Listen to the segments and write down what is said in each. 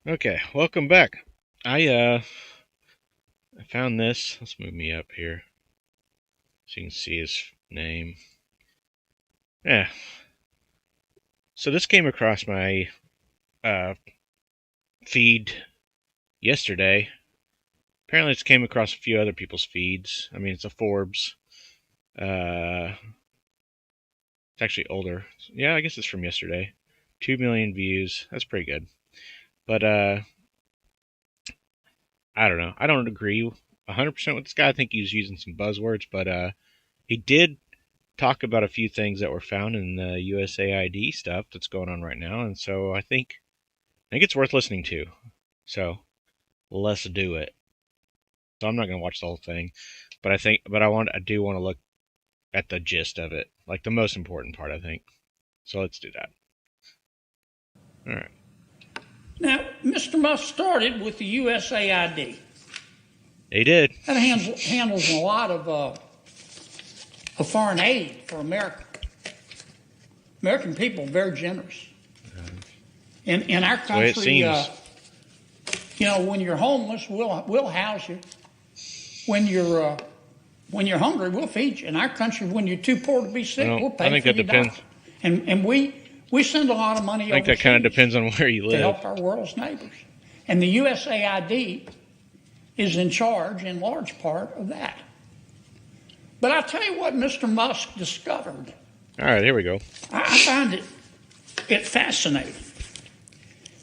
Okay, welcome back. I found this. Let's move me up here so you can see his name. Yeah. So this came across my uh feed yesterday. Apparently it's came across a few other people's feeds. I mean, it's a Forbes. It's actually older. Yeah, I guess it's from yesterday. 2 million views. That's pretty good. But I don't know. I don't agree 100% with this guy. I think he's using some buzzwords, but he did talk about a few things that were found in the USAID stuff that's going on right now, and so I think it's worth listening to. So let's do it. So I'm not gonna watch the whole thing, but I do want to look at the gist of it, like the most important part, I think. So let's do that. All right. Now, Mr. Musk started with the USAID. They did. That handles a lot of foreign aid for America. American people are very generous. In our The way it country, seems. when you're homeless, we'll house you. When you're hungry, we'll feed you. In our country, when you're too poor to be sick, Well, we'll I pay think for that your depends. doctor. And we send a lot of money I think that overseas kind of depends on where you to live. help our world's neighbors. And the USAID is in charge, in large part, of that. But I'll tell you what Mr. Musk discovered. All right, here we go. I find it fascinating.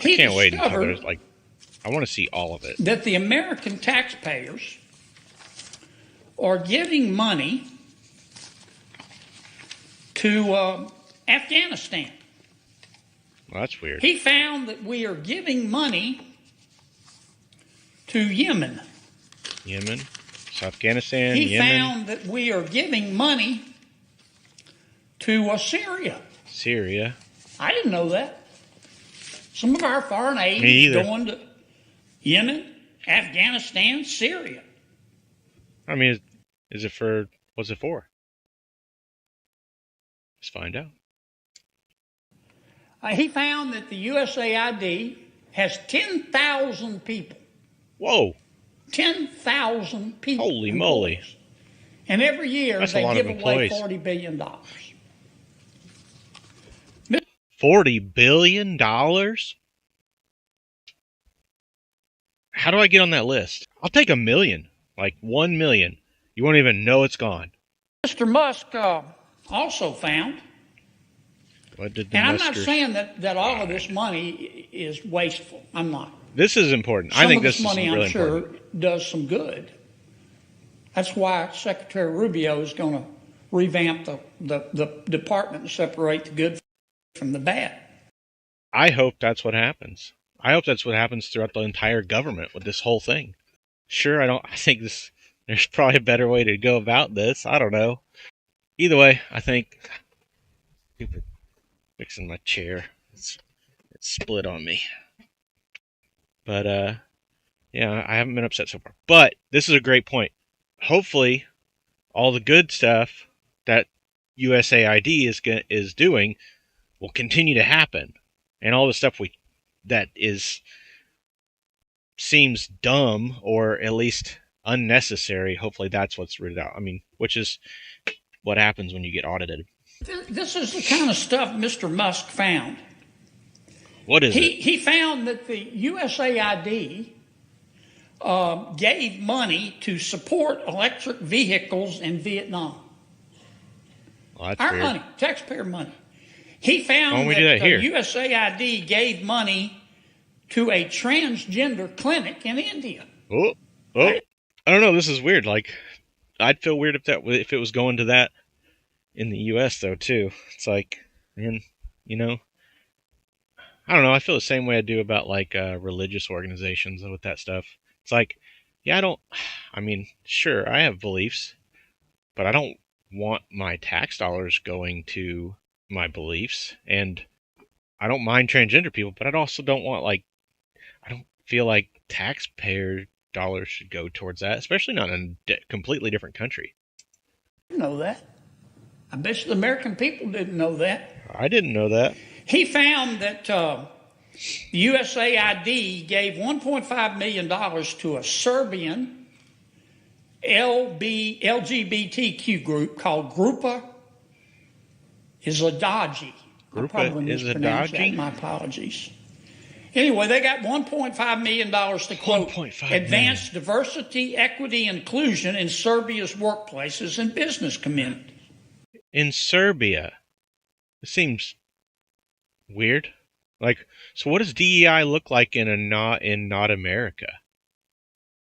I can't wait until there's I want to see all of it. That the American taxpayers are giving money to Afghanistan. Well, that's weird. He found that we are giving money to Yemen. Yemen, so Afghanistan, He Yemen, found that we are giving money to Syria. Syria. I didn't know that. Some of our foreign aid Me is either. going to Yemen, Afghanistan, Syria. I mean, is it for? What's it for? Let's find out. He found that the USAID has 10,000 people. Whoa! 10,000 people. Holy moly! And every year That's a they lot give of away employees. $40 billion. $40 billion? How do I get on that list? I'll take 1 million. Like 1 million. You won't even know it's gone. Mr. Musk also found, What did the and I'm not Muskers? saying that all of this money is wasteful. I'm not. This is important. Some I think of this this is money, really I'm sure, important. does some good. That's why Secretary Rubio is going to revamp the department and separate the good from the bad. I hope that's what happens. I hope that's what happens throughout the entire government with this whole thing. Sure, I think there's probably a better way to go about this. I don't know. Either way, I think, stupid, fixing my chair. It's split on me. But, yeah, I haven't been upset so far. But this is a great point. Hopefully, all the good stuff that USAID is doing will continue to happen. And all the stuff that seems dumb or at least unnecessary, hopefully that's what's rooted out. I mean, which is what happens when you get audited. This is the kind of stuff Mr. Musk found. What is it? He found that the USAID gave money to support electric vehicles in Vietnam. Well, that's Our weird. money, taxpayer money. He found Why don't we that do that the here? USAID gave money to a transgender clinic in India. Oh, I don't know. This is weird. Like, I'd feel weird if it was going to that in the U.S. though too. It's like, man, I don't know. I feel the same way I do about like religious organizations with that stuff. It's like, yeah, I mean, sure, I have beliefs, but I don't want my tax dollars going to my beliefs. And I don't mind transgender people, but I also don't want I don't feel like taxpayer dollars should go towards that, especially not in a completely different country. You know that. I bet you the American people didn't know that. I didn't know that. He found that The USAID gave $1.5 million to a Serbian LGBTQ group called Grupa Izadaji. I probably mispronounced that. My apologies. Anyway, they got $1.5 million to, quote, advance diversity, equity, inclusion in Serbia's workplaces and business communities. In Serbia? It seems weird. Like, so what does DEI look like in not America?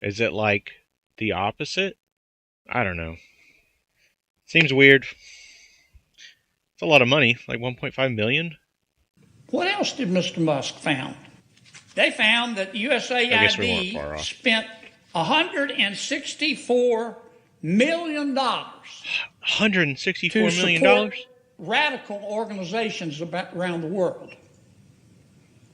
Is it like the opposite? I don't know. Seems weird. It's a lot of money, like 1.5 million. What else did Mr. Musk found? They found that USAID spent $164 million. $164 million? Radical organizations around the world.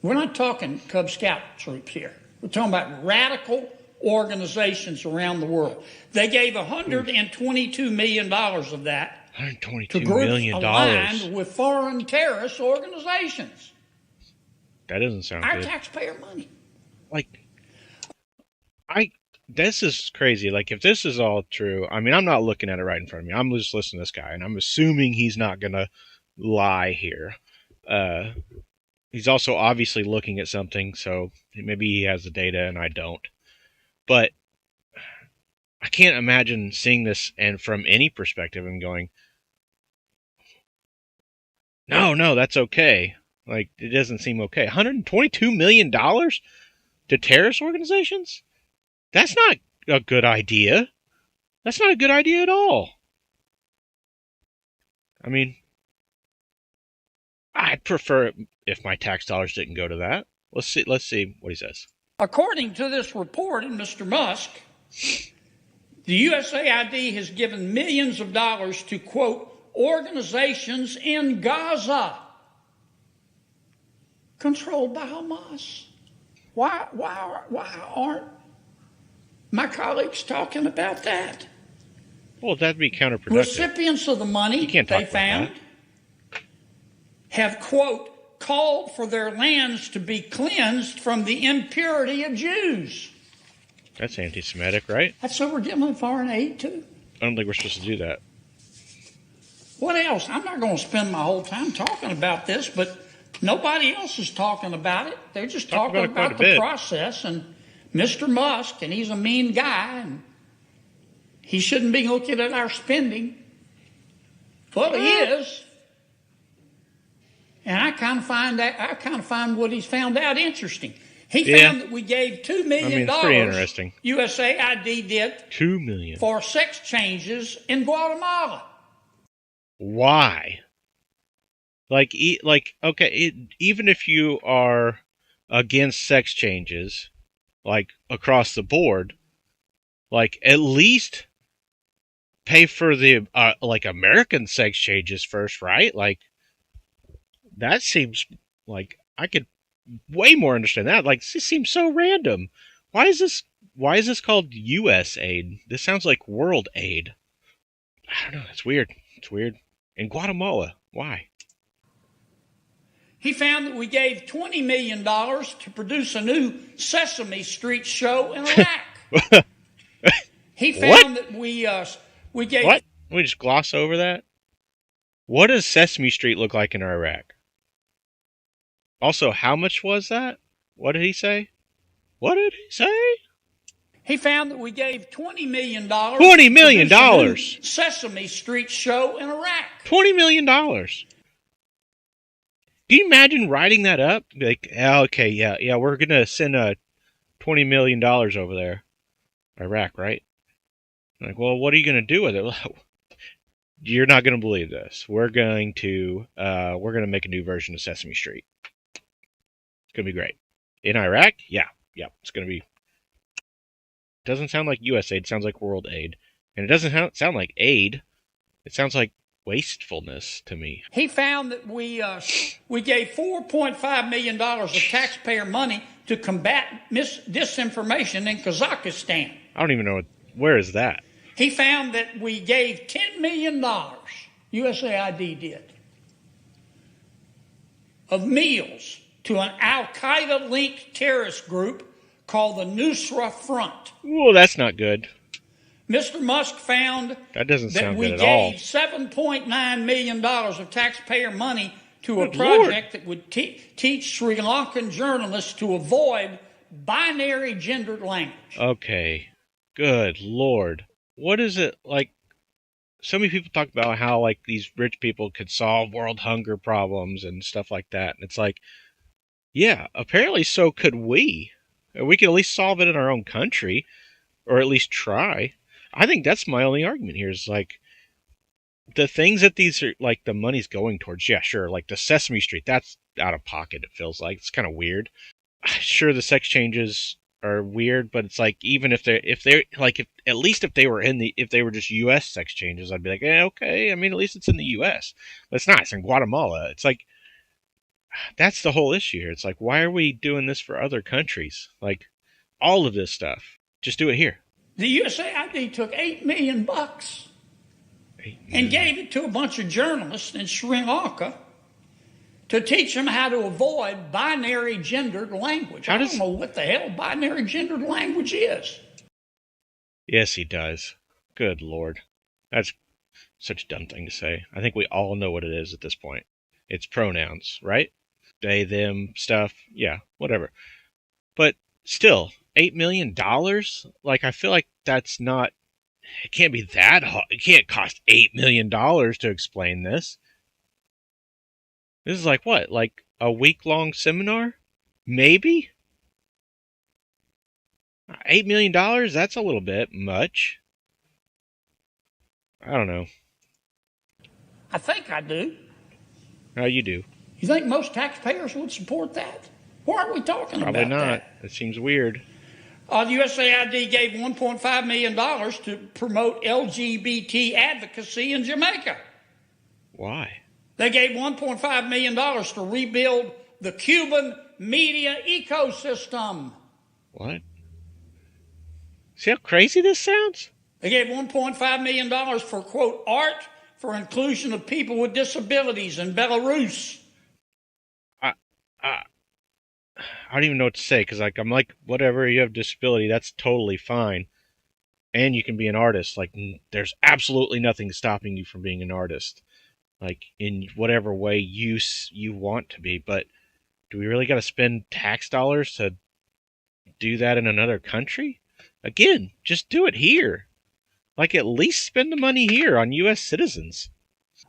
We're not talking Cub Scout troops here. We're talking about radical organizations around the world. They gave $122 million of that to groups aligned with foreign terrorist organizations. That doesn't sound good. Our taxpayer money. This is crazy. Like, if this is all true, I mean, I'm not looking at it right in front of me. I'm just listening to this guy, and I'm assuming he's not going to lie here. He's also obviously looking at something, so maybe he has the data and I don't. But I can't imagine seeing this and from any perspective and going, no, that's okay. Like, it doesn't seem okay. $122 million to terrorist organizations? That's not a good idea. That's not a good idea at all. I mean, I'd prefer it if my tax dollars didn't go to that. Let's see what he says. According to this report and Mr. Musk, the USAID has given millions of dollars to, quote, organizations in Gaza controlled by Hamas. Why aren't my colleagues talking about that? Well, that'd be counterproductive. Recipients of the money they found have, quote, called for their lands to be cleansed from the impurity of Jews. That's anti-Semitic, right? That's what we're giving foreign aid to. I don't think we're supposed to do that. What else? I'm not going to spend my whole time talking about this, but nobody else is talking about it. They're just talking about the process. And Mr. Musk, and he's a mean guy, and he shouldn't be looking at our spending. Well, he is. And I kind of find what he's found out interesting. He found that we gave $2 million. It's pretty interesting. USAID did $2 million for sex changes in Guatemala. Why? Even if you are against sex changes, like across the board, like at least pay for the American sex changes first, right? Like, that seems like I could way more understand that. Like, this seems so random. Why is this called USAID? This sounds like World Aid. I don't know. It's weird. In Guatemala, why? He found that we gave $20 million to produce a new Sesame Street show in Iraq. He found that we gave... What? We just gloss over that? What does Sesame Street look like in Iraq? Also, how much was that? What did he say? He found that we gave $20 million. $20 million? To a new Sesame Street show in Iraq. $20 million. Can you imagine writing that up? Like, okay, yeah, we're going to send $20 million over there. Iraq, right? Like, well, what are you going to do with it? You're not going to believe this. We're going to make a new version of Sesame Street. It's going to be great. In Iraq? Yeah, it's going to be... Doesn't sound like USAID, it sounds like World Aid. And it doesn't sound like aid. It sounds like wastefulness to me. He found that we gave $4.5 million of taxpayer money to combat disinformation in Kazakhstan. I don't even know where is that. He found that we gave $10 million, USAID did, of meals to an Al-Qaeda-linked terrorist group called the Nusra Front. Well, that's not good. Mr. Musk found that doesn't sound we good at all. gave $7.9 million of taxpayer money to a project that would teach Sri Lankan journalists to avoid binary gendered language. Okay. Good Lord. What is it like? So many people talk about how like these rich people could solve world hunger problems and stuff like that. And it's like, yeah, apparently so could we. We could at least solve it in our own country, or at least try. I think that's my only argument here is like the things that these are like the money's going towards. Yeah, sure. Like the Sesame Street, that's out of pocket. It feels like it's kind of weird. Sure, the sex changes are weird, but it's like even if at least if they were just U.S. sex changes, I'd be like, okay. I mean, at least it's in the U.S. But it's not. It's in Guatemala. It's like that's the whole issue here. It's like, why are we doing this for other countries? Like all of this stuff, just do it here. The USAID took $8 million and gave it to a bunch of journalists in Sri Lanka to teach them how to avoid binary gendered language. I don't know what the hell binary gendered language is. Yes, he does. Good Lord. That's such a dumb thing to say. I think we all know what it is at this point. It's pronouns, right? They, them, stuff. Yeah, whatever. But still, $8 million? Like, I feel like that's not... It can't be that hard. It can't cost $8 million to explain this. This is like what? Like a week-long seminar? Maybe? $8 million? That's a little bit much. I don't know. I think I do. How you do? You think most taxpayers would support that? Why are we talking Probably about not. that? It seems weird. The USAID gave $1.5 million to promote LGBT advocacy in Jamaica. Why? They gave $1.5 million to rebuild the Cuban media ecosystem. What? See how crazy this sounds? They gave $1.5 million for, quote, art for inclusion of people with disabilities in Belarus. I don't even know what to say, because I'm like, whatever, you have disability, that's totally fine. And you can be an artist. Like, there's absolutely nothing stopping you from being an artist. Like, in whatever way you want to be. But do we really got to spend tax dollars to do that in another country? Again, just do it here. Like, at least spend the money here on U.S. citizens.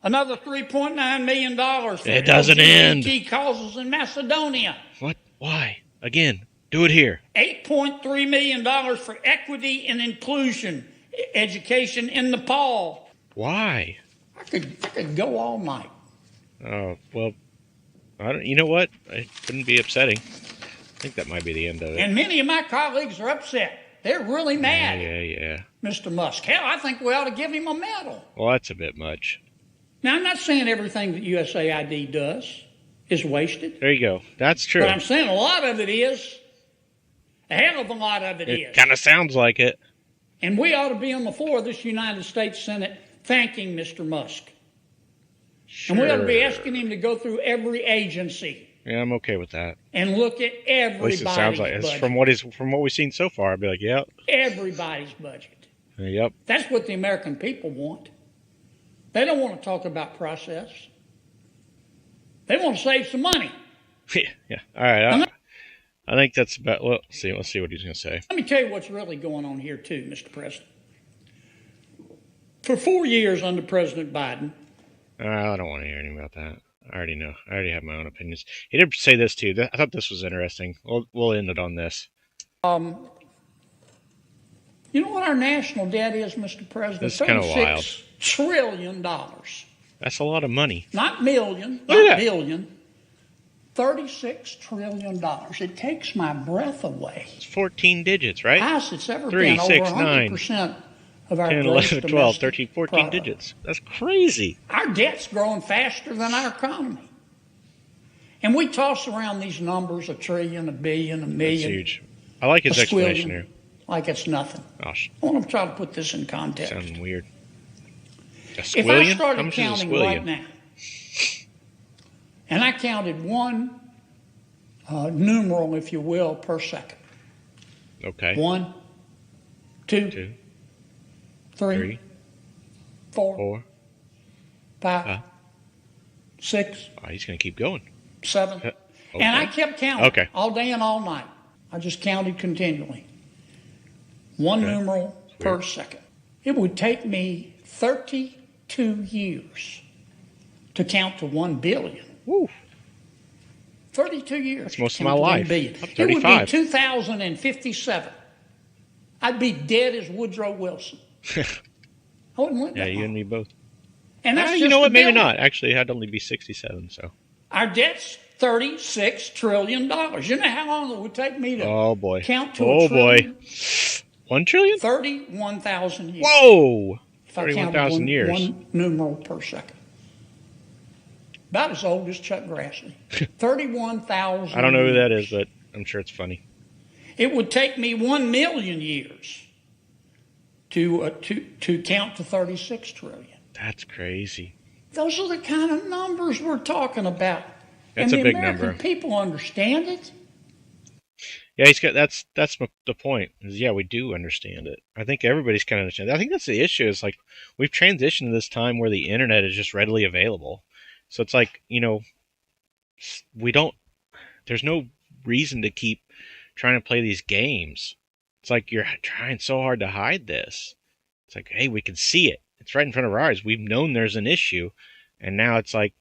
Another $3.9 million for it doesn't end. LGBT causes in Macedonia. What? Why? Again, do it here. $8.3 million for equity and inclusion education in Nepal. Why? I could go all night. Oh, well, you know what? It couldn't be upsetting. I think that might be the end of it. And many of my colleagues are upset. They're really mad. Yeah. Mr. Musk. Hell, I think we ought to give him a medal. Well, that's a bit much. Now, I'm not saying everything that USAID does is wasted. There you go. That's true. But I'm saying a lot of it is. A hell of a lot of it is. It kind of sounds like it. And we ought to be on the floor of this United States Senate thanking Mr. Musk. Sure. And we ought to be asking him to go through every agency. Yeah, I'm okay with that. And look at everybody's budget. At least it sounds like it's from what we've seen so far. I'd be like, yeah. Everybody's budget. Yep. That's what the American people want. They don't want to talk about process. They want to save some money. Yeah. All right. I think that's about. Well, let's see what he's going to say. Let me tell you what's really going on here too, Mr. President. For 4 years under President Biden. I don't want to hear anything about that. I already know. I already have my own opinions. He did say this too. I thought this was interesting. We'll end it on this. You know what our national debt is, Mr. President? This is kind of wild. $36 trillion. That's a lot of money. Not million, not billion. $36 trillion. It takes my breath away. It's 14 digits, right? Highest it's ever 3, been. 6, over 100% of our 10, 11, 12, 13, 14 product. digits. That's crazy. Our debt's growing faster than our economy. And we toss around these numbers, a trillion, a billion, a million. That's huge. I like his explanation here. Like it's nothing. Gosh. I want to try to put this in context. Sounds weird. If I started counting right now, and I counted 1, numeral, if you will, per second. Okay. 1, 2, 2, 3, 4, 4, 5, 6. Oh, he's going to keep going. 7. Okay. And I kept counting all day and all night. I just counted continually. One numeral per second. It would take me 32 years to count to 1 billion. Woo. 32 years. That's most of my life. It would be 2057. I'd be dead as Woodrow Wilson. I wouldn't live that long. You and me both. And that's you know what? Maybe not. Actually, I'd only be 67. So our debt's $36 trillion. You know how long it would take me to count to a trillion? 1 trillion? 31,000 years. Whoa! 31,000 years. One numeral per second. About as old as Chuck Grassley. 31,000 I don't know who that is, but I'm sure it's funny. It would take me 1 million years to count to 36 trillion. That's crazy. Those are the kind of numbers we're talking about. That's and a big American number. People understand it. Yeah, that's the point. We do understand it. I think everybody's kind of understand. I think that's the issue. Is like we've transitioned to this time where the internet is just readily available. So it's like, there's no reason to keep trying to play these games. It's like you're trying so hard to hide this. It's like, hey, we can see it. It's right in front of our eyes. We've known there's an issue. And now it's like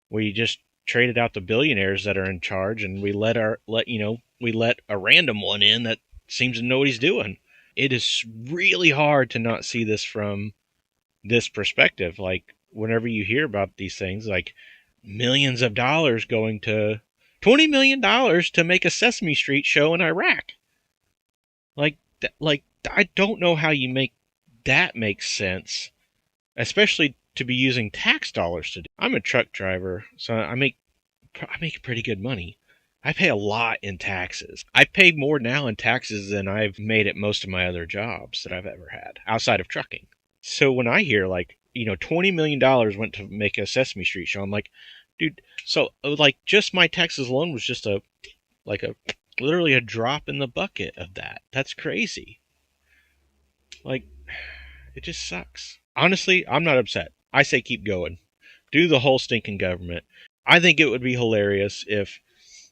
we just traded out the billionaires that are in charge and we let a random one in that seems to know what he's doing. It is really hard to not see this from this perspective. Like, whenever you hear about these things, like millions of dollars going to $20 million to make a Sesame Street show in Iraq. Like, I don't know how you make that make sense, especially to be using tax dollars to do. I'm a truck driver, so I make pretty good money. I pay a lot in taxes. I pay more now in taxes than I've made at most of my other jobs that I've ever had outside of trucking. So when I hear like, $20 million went to make a Sesame Street show, I'm like, dude, so like just my taxes alone was just literally a drop in the bucket of that. That's crazy. Like, it just sucks. Honestly, I'm not upset. I say keep going. Do the whole stinking government. I think it would be hilarious if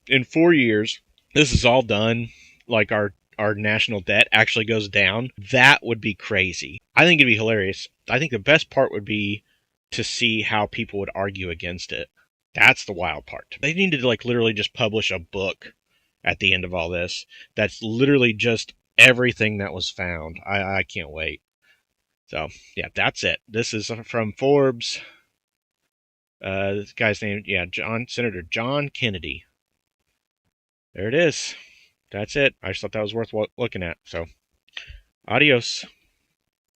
in 4 years this is all done, like our national debt actually goes down. That would be crazy. I think it'd be hilarious. I think the best part would be to see how people would argue against it. That's the wild part. They need to literally just publish a book at the end of all this. That's literally just everything that was found. I can't wait. So, yeah, that's it. This is from Forbes. This guy's name, Senator John Kennedy. There it is. That's it. I just thought that was worth looking at. So, adios.